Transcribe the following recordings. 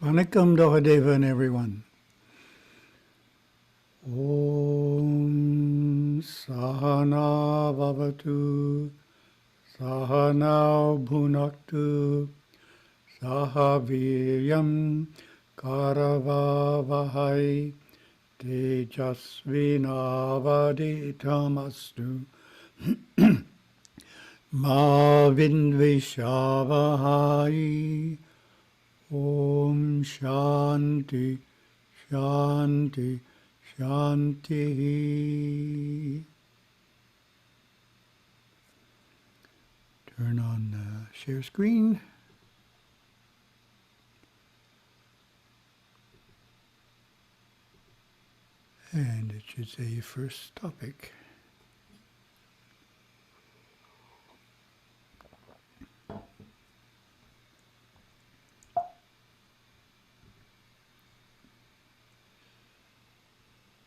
Vanakkam Dohadevan, everyone. Om Sahana Vavatu Sahana Bhunaktu Sahaviryam Karavavahai Tejasvinavaditamastu Ma Vindvishavahai. Om Shanti Shanti Shanti. Turn on share screen. And it should say first topic.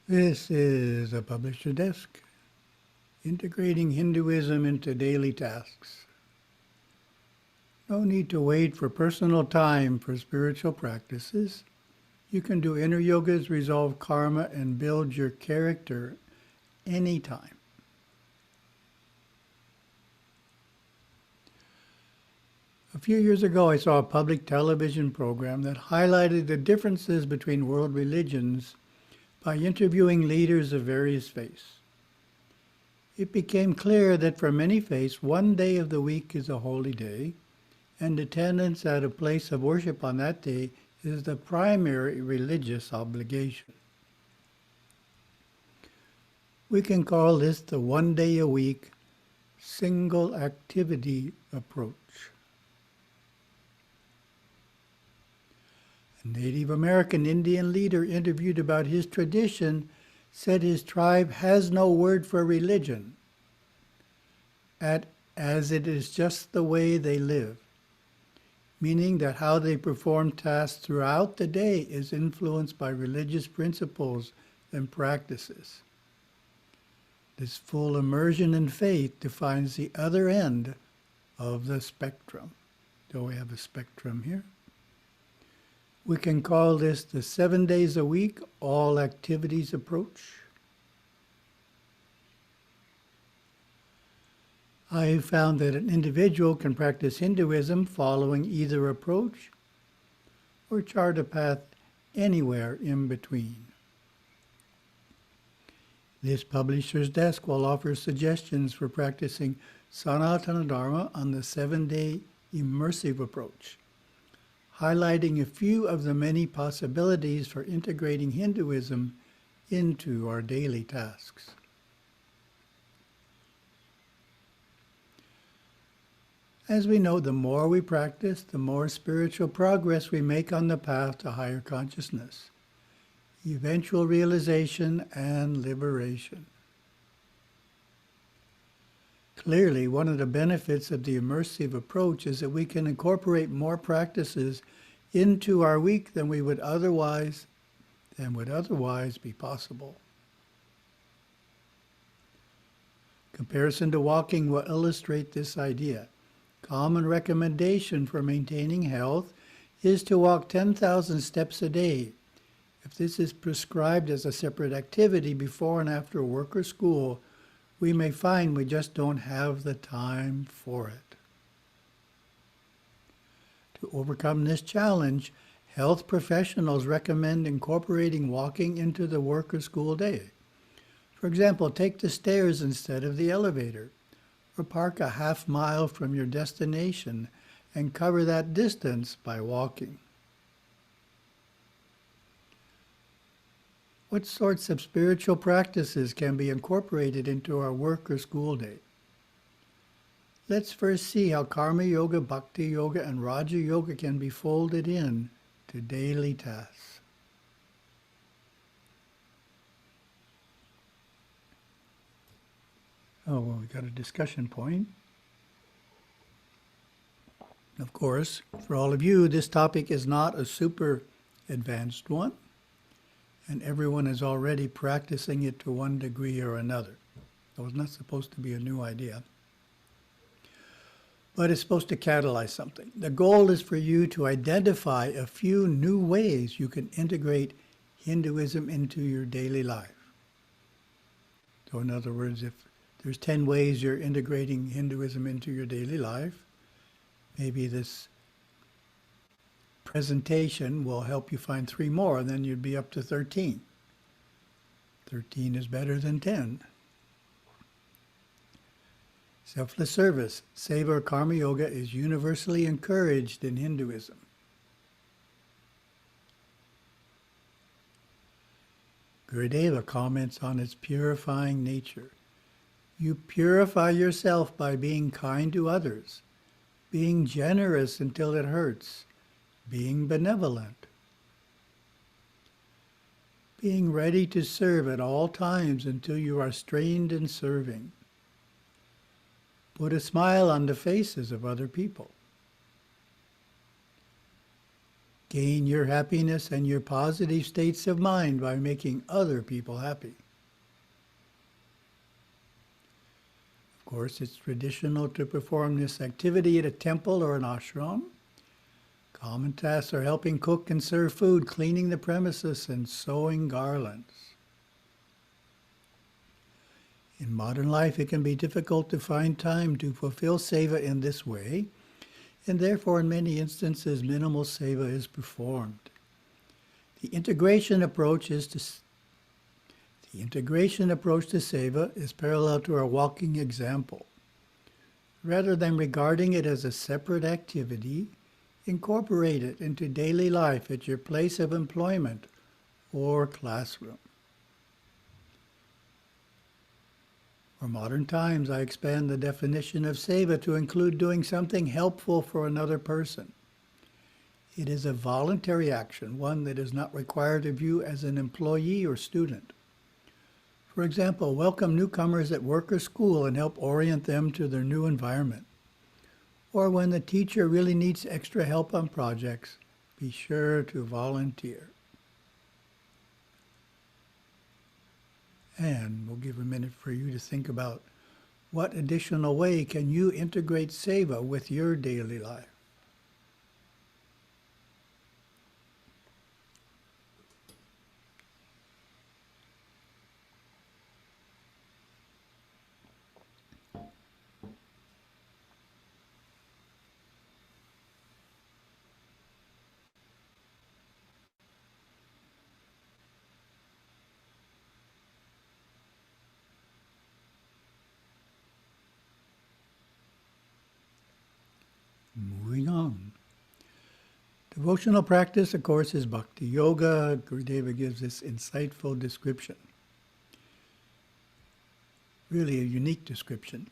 This is a publisher desk, integrating Hinduism into daily tasks. No need to wait for personal time for spiritual practices. You can do inner yogas, resolve karma, and build your character anytime. A few years ago, I saw a public television program that highlighted the differences between world religions by interviewing leaders of various faiths. It became clear that for many faiths, one day of the week is a holy day, and attendance at a place of worship on that day is the primary religious obligation. We can call this the one day a week, single activity approach. A Native American Indian leader interviewed about his tradition said his tribe has no word for religion, as it is just the way they live, meaning that how they perform tasks throughout the day is influenced by religious principles and practices. This full immersion in faith defines the other end of the spectrum. So we have a spectrum here. We can call this the 7 days a week, all activities approach. I have found that an individual can practice Hinduism following either approach or chart a path anywhere in between. This publisher's desk will offer suggestions for practicing Sanatana Dharma on the 7-day immersive approach, highlighting a few of the many possibilities for integrating Hinduism into our daily tasks. As we know, the more we practice, the more spiritual progress we make on the path to higher consciousness, eventual realization, and liberation. Clearly, one of the benefits of the immersive approach is that we can incorporate more practices into our week than would otherwise be possible. Comparison to walking will illustrate this idea. Common recommendation for maintaining health is to walk 10,000 steps a day. If this is prescribed as a separate activity before and after work or school, we may find we just don't have the time for it. To overcome this challenge, health professionals recommend incorporating walking into the work or school day. For example, take the stairs instead of the elevator, or park a half mile from your destination and cover that distance by walking. What sorts of spiritual practices can be incorporated into our work or school day? Let's first see how Karma Yoga, Bhakti Yoga, and Raja Yoga can be folded in to daily tasks. Oh, well, we got a discussion point. Of course, for all of you, this topic is not a super advanced one, and everyone is already practicing it to one degree or another. It was not supposed to be a new idea. but it's supposed to catalyze something. The goal is for you to identify a few new ways you can integrate Hinduism into your daily life. So in other words, if there's 10 ways you're integrating Hinduism into your daily life, maybe this presentation will help you find 3 more, and then you'd be up to 13. 13 is better than 10. Selfless service, seva or karma yoga, is universally encouraged in Hinduism. Gurudeva comments on its purifying nature. You purify yourself by being kind to others, being generous until it hurts, being benevolent, being ready to serve at all times until you are strained in serving. Put a smile on the faces of other people. Gain your happiness and your positive states of mind by making other people happy. Of course, it's traditional to perform this activity at a temple or an ashram. Common tasks are helping cook and serve food, cleaning the premises, and sewing garlands. In modern life, it can be difficult to find time to fulfill seva in this way, and therefore in many instances minimal seva is performed. The integration approach to seva is parallel to our walking example. Rather than regarding it as a separate activity, incorporate it into daily life at your place of employment or classroom. For modern times, I expand the definition of seva to include doing something helpful for another person. It is a voluntary action, one that is not required of you as an employee or student. For example, welcome newcomers at work or school and help orient them to their new environment. Or when the teacher really needs extra help on projects, be sure to volunteer. And we'll give a minute for you to think about what additional way can you integrate seva with your daily life. Moving on. Devotional practice, of course, is bhakti yoga. Gurudeva gives this insightful description. Really a unique description.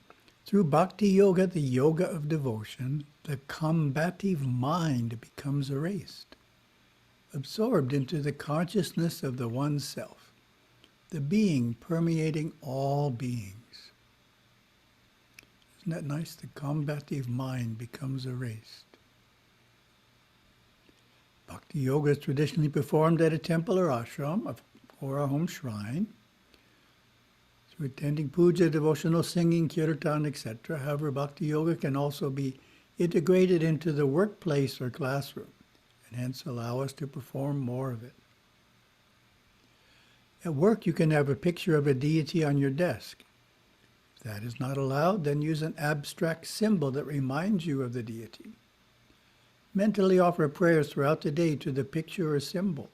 Through bhakti yoga, the yoga of devotion, the combative mind becomes erased, absorbed into the consciousness of the one self, the being permeating all beings. Isn't that nice? The combative mind becomes erased. Bhakti yoga is traditionally performed at a temple or ashram or a home shrine, through attending puja, devotional singing, kirtan, etc. However, bhakti yoga can also be integrated into the workplace or classroom, and hence allow us to perform more of it. At work, you can have a picture of a deity on your desk. If that is not allowed, then use an abstract symbol that reminds you of the deity. Mentally offer prayers throughout the day to the picture or symbol.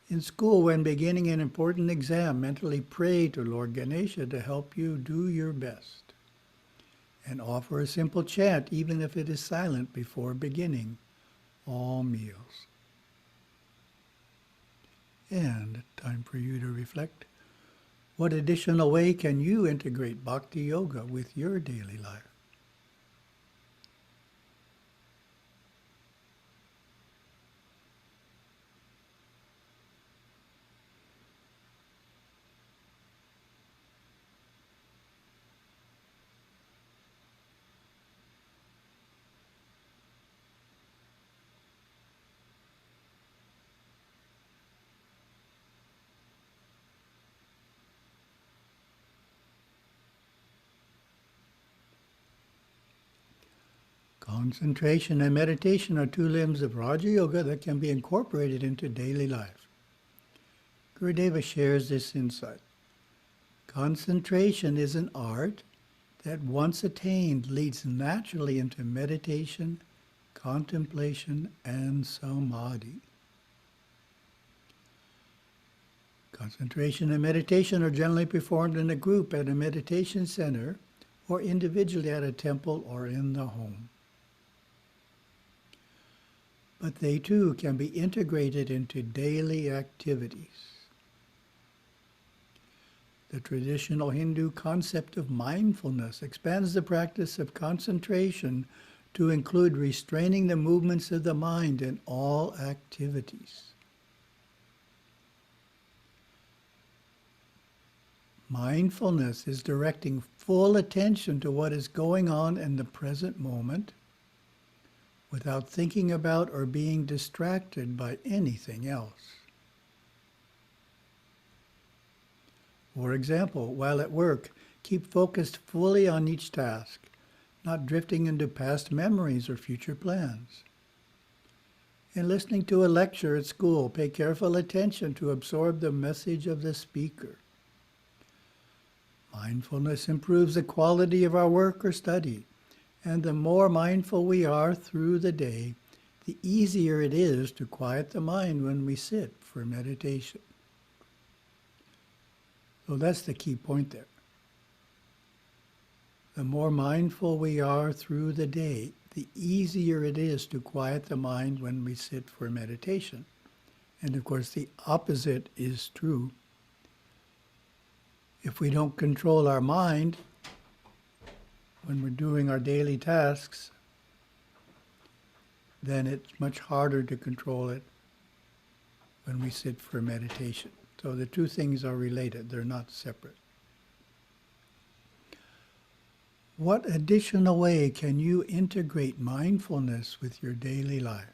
In school, when beginning an important exam, mentally pray to Lord Ganesha to help you do your best. And offer a simple chant, even if it is silent, before beginning all meals. And time for you to reflect. What additional way can you integrate bhakti yoga with your daily life? Concentration and meditation are two limbs of Raja Yoga that can be incorporated into daily life. Gurudeva shares this insight. Concentration is an art that once attained leads naturally into meditation, contemplation, and samadhi. Concentration and meditation are generally performed in a group at a meditation center or individually at a temple or in the home. But they too can be integrated into daily activities. The traditional Hindu concept of mindfulness expands the practice of concentration to include restraining the movements of the mind in all activities. Mindfulness is directing full attention to what is going on in the present moment without thinking about or being distracted by anything else. For example, while at work, keep focused fully on each task, not drifting into past memories or future plans. In listening to a lecture at school, pay careful attention to absorb the message of the speaker. Mindfulness improves the quality of our work or study, and the more mindful we are through the day, the easier it is to quiet the mind when we sit for meditation. So that's the key point there. The more mindful we are through the day, the easier it is to quiet the mind when we sit for meditation. And of course, the opposite is true. If we don't control our mind when we're doing our daily tasks, then it's much harder to control it when we sit for meditation. So the two things are related, they're not separate. What additional way can you integrate mindfulness with your daily life?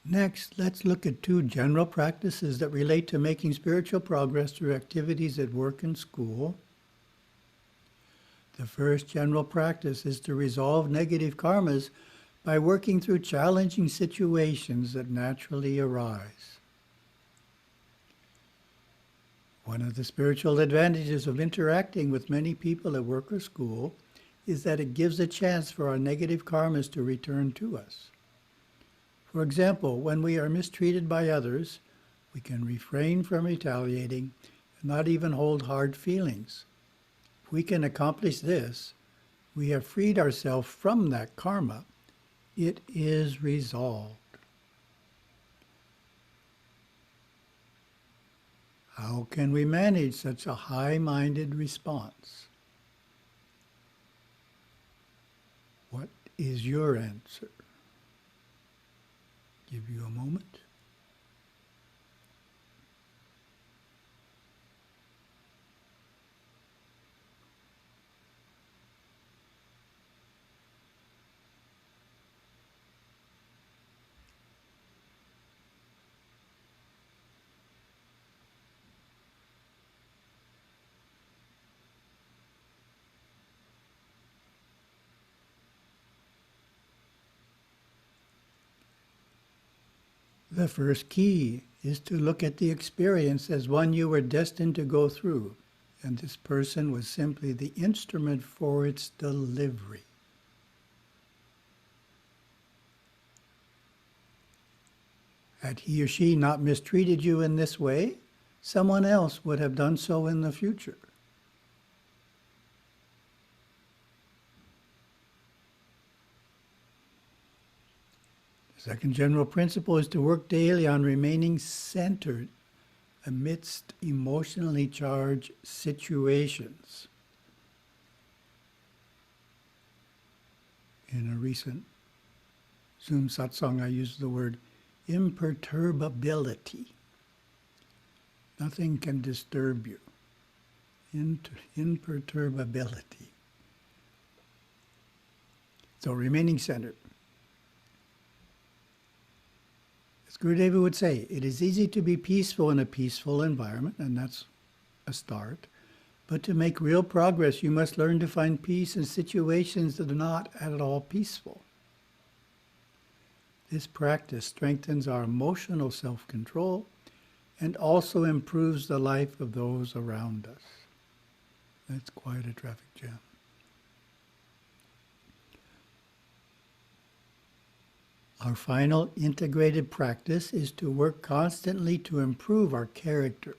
Next, let's look at two general practices that relate to making spiritual progress through activities at work and school. The first general practice is to resolve negative karmas by working through challenging situations that naturally arise. One of the spiritual advantages of interacting with many people at work or school is that it gives a chance for our negative karmas to return to us. For example, when we are mistreated by others, we can refrain from retaliating and not even hold hard feelings. If we can accomplish this, we have freed ourselves from that karma. It is resolved. How can we manage such a high-minded response? What is your answer? Give you a moment. The first key is to look at the experience as one you were destined to go through, and this person was simply the instrument for its delivery. Had he or she not mistreated you in this way, someone else would have done so in the future. Second general principle is to work daily on remaining centered amidst emotionally charged situations. In a recent Zoom satsang, I used the word imperturbability. Nothing can disturb you. Imperturbability. So remaining centered. As Gurudeva would say, it is easy to be peaceful in a peaceful environment, and that's a start. But to make real progress, you must learn to find peace in situations that are not at all peaceful. This practice strengthens our emotional self-control and also improves the life of those around us. That's quite a traffic jam. Our final integrated practice is to work constantly to improve our character.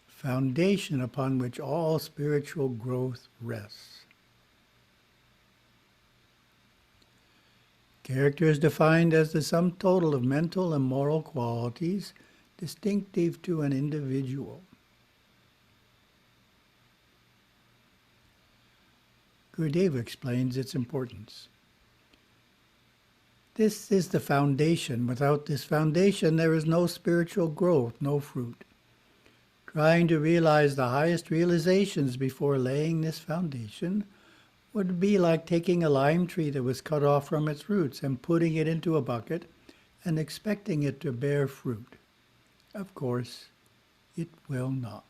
Foundation upon which all spiritual growth rests. Character is defined as the sum total of mental and moral qualities distinctive to an individual. Gurudeva explains its importance. This is the foundation. Without this foundation, there is no spiritual growth, no fruit. Trying to realize the highest realizations before laying this foundation would be like taking a lime tree that was cut off from its roots and putting it into a bucket and expecting it to bear fruit. Of course, it will not.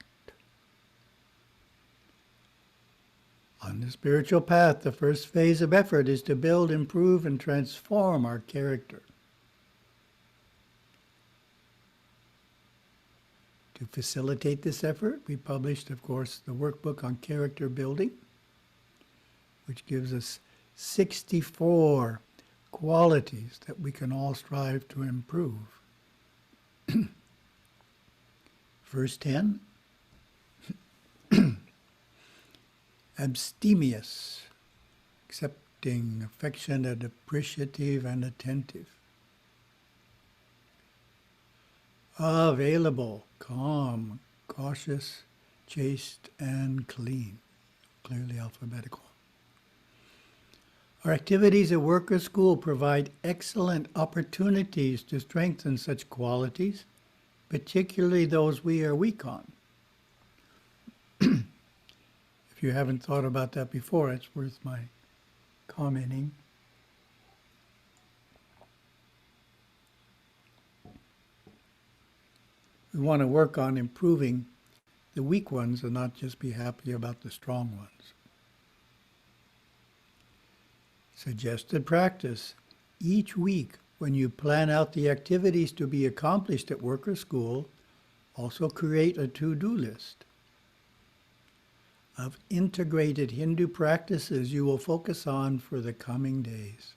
On the spiritual path, the first phase of effort is to build, improve, and transform our character. To facilitate this effort, we published, of course, the workbook on character building, which gives us 64 qualities that we can all strive to improve. Verse 10, abstemious, accepting, affectionate, appreciative, and attentive. Available, calm, cautious, chaste, and clean. Clearly alphabetical. Our activities at work or school provide excellent opportunities to strengthen such qualities, particularly those we are weak on. If you haven't thought about that before, it's worth my commenting. We want to work on improving the weak ones and not just be happy about the strong ones. Suggested practice. Each week, when you plan out the activities to be accomplished at work or school, also create a to-do list of integrated Hindu practices you will focus on for the coming days.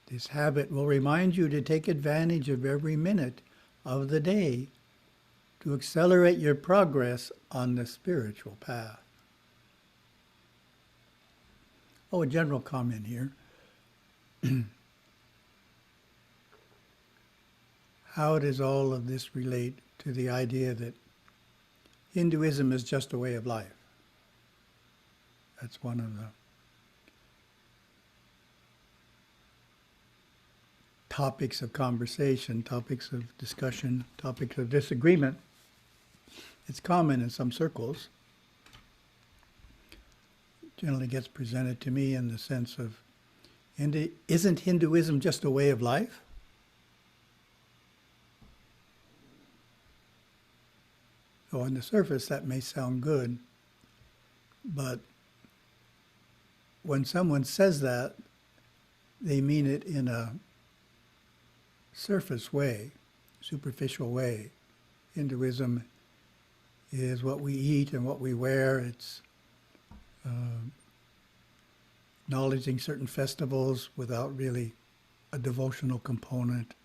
This habit will remind you to take advantage of every minute of the day to accelerate your progress on the spiritual path. Oh, a general comment here. How does all of this relate to the idea that Hinduism is just a way of life? That's one of the topics of conversation, topics of discussion, topics of disagreement. It's common in some circles. Generally gets presented to me in the sense of, isn't Hinduism just a way of life? So on the surface that may sound good, but when someone says that, they mean it in a surface way, superficial way. Hinduism is what we eat and what we wear. It's acknowledging certain festivals without really a devotional component.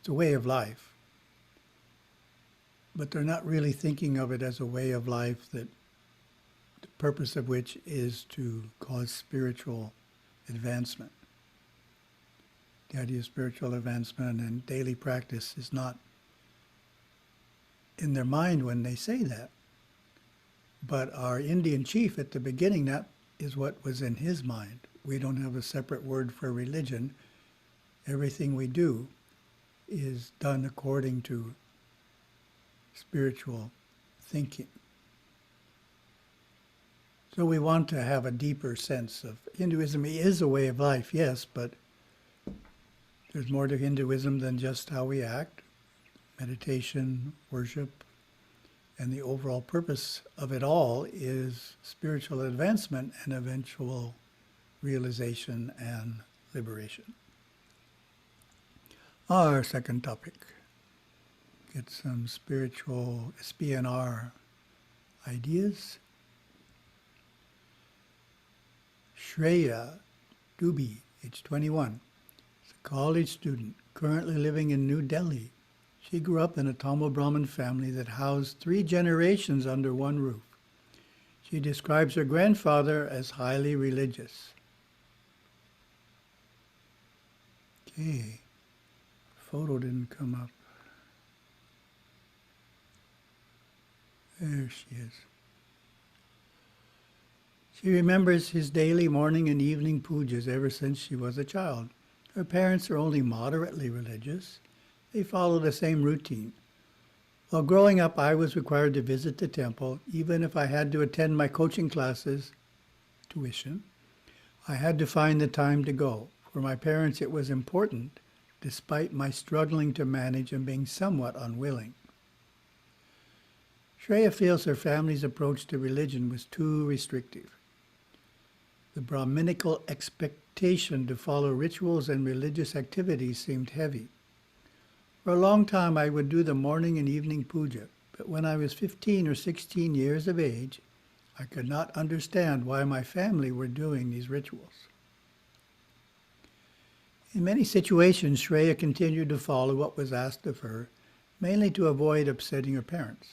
It's a way of life. But they're not really thinking of it as a way of life that the purpose of which is to cause spiritual advancement. The idea of spiritual advancement and daily practice is not in their mind when they say that. But our Indian chief at the beginning, that is what was in his mind we don't have a separate word for religion. Everything we do is done according to spiritual thinking. So we want to have a deeper sense of Hinduism. It is a way of life, yes, but there's more to Hinduism than just how we act. Meditation, worship, and the overall purpose of it all is spiritual advancement and eventual realization and liberation. Our second topic, get some spiritual SPNR ideas. Shreya Dubey, age 21, is a college student currently living in New Delhi. She grew up in a Tamil Brahmin family that housed 3 generations under one roof. She describes her grandfather as highly religious. Okay, photo didn't come up. There she is. She remembers his daily morning and evening pujas ever since she was a child. Her parents are only moderately religious. They follow the same routine. While growing up, I was required to visit the temple, even if I had to attend my coaching classes, tuition. I had to find the time to go. For my parents, it was important, despite my struggling to manage and being somewhat unwilling. Shreya feels her family's approach to religion was too restrictive. The Brahminical expectation to follow rituals and religious activities seemed heavy. For a long time, I would do the morning and evening puja, but when I was 15 or 16 years of age, I could not understand why my family were doing these rituals. In many situations, Shreya continued to follow what was asked of her, mainly to avoid upsetting her parents.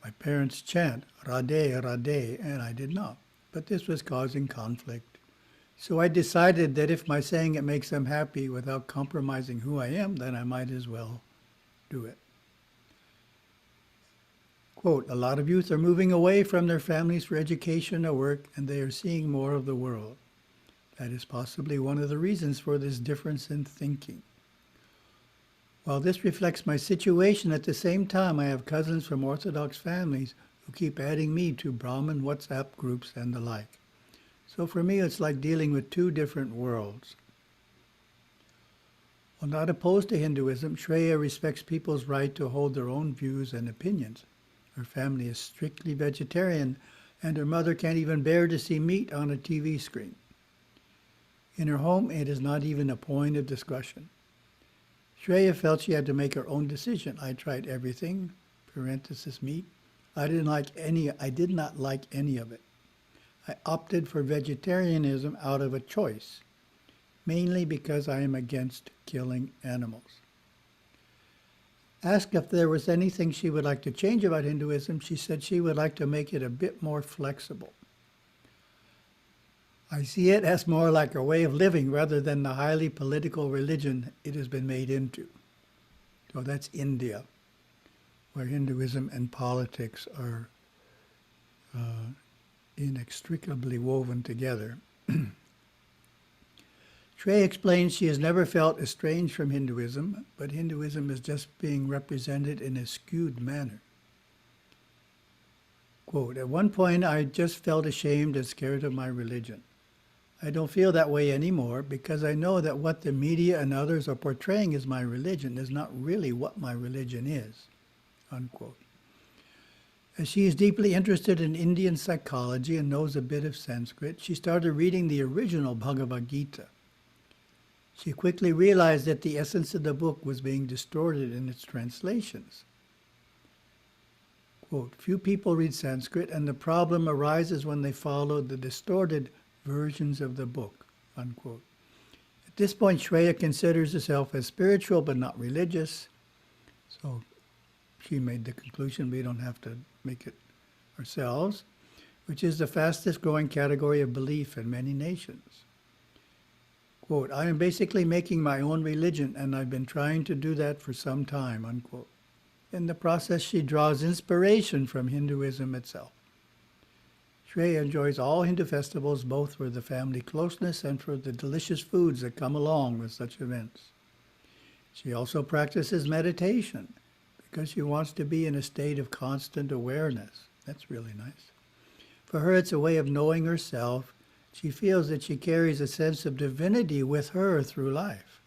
My parents chant Radhe, Radhe, and I did not, but this was causing conflict. So I decided that if my saying it makes them happy without compromising who I am, then I might as well do it. Quote, a lot of youth are moving away from their families for education or work, and they are seeing more of the world. That is possibly one of the reasons for this difference in thinking. While this reflects my situation, at the same time I have cousins from Orthodox families who keep adding me to Brahmin WhatsApp groups and the like. So for me, it's like dealing with 2 different worlds. While not opposed to Hinduism, Shreya respects people's right to hold their own views and opinions. Her family is strictly vegetarian, and her mother can't even bear to see meat on a TV screen. In her home, it is not even a point of discussion. Shreya felt she had to make her own decision. I tried everything, parenthesis meat. I did not like any of it. I opted for vegetarianism out of a choice, mainly because I am against killing animals. Asked if there was anything she would like to change about Hinduism, she said she would like to make it a bit more flexible. I see it as more like a way of living rather than the highly political religion it has been made into. So that's India, where Hinduism and politics are inextricably woven together. Shreya explains she has never felt estranged from Hinduism, but Hinduism is just being represented in a skewed manner. Quote, at one point I just felt ashamed and scared of my religion. I don't feel that way anymore because I know that what the media and others are portraying as my religion is not really what my religion is, unquote. As she is deeply interested in Indian psychology and knows a bit of Sanskrit, she started reading the original Bhagavad Gita. She quickly realized that the essence of the book was being distorted in its translations. Quote, few people read Sanskrit, and the problem arises when they follow the distorted versions of the book, unquote. At this point, Shreya considers herself as spiritual but not religious. So she made the conclusion we don't have to make it ourselves, which is the fastest growing category of belief in many nations. Quote, I am basically making my own religion, and I've been trying to do that for some time, unquote. In the process, she draws inspiration from Hinduism itself. Shreya enjoys all Hindu festivals both for the family closeness and for the delicious foods that come along with such events. She also practices meditation because she wants to be in a state of constant awareness. That's really nice. For her, it's a way of knowing herself. She feels that she carries a sense of divinity with her through life.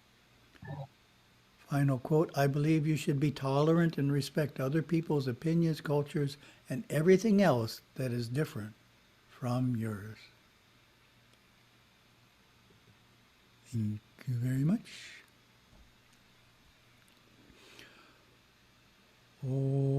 Final quote, I believe you should be tolerant and respect other people's opinions, cultures, and everything else that is different from yours. Thank you very much. Oh.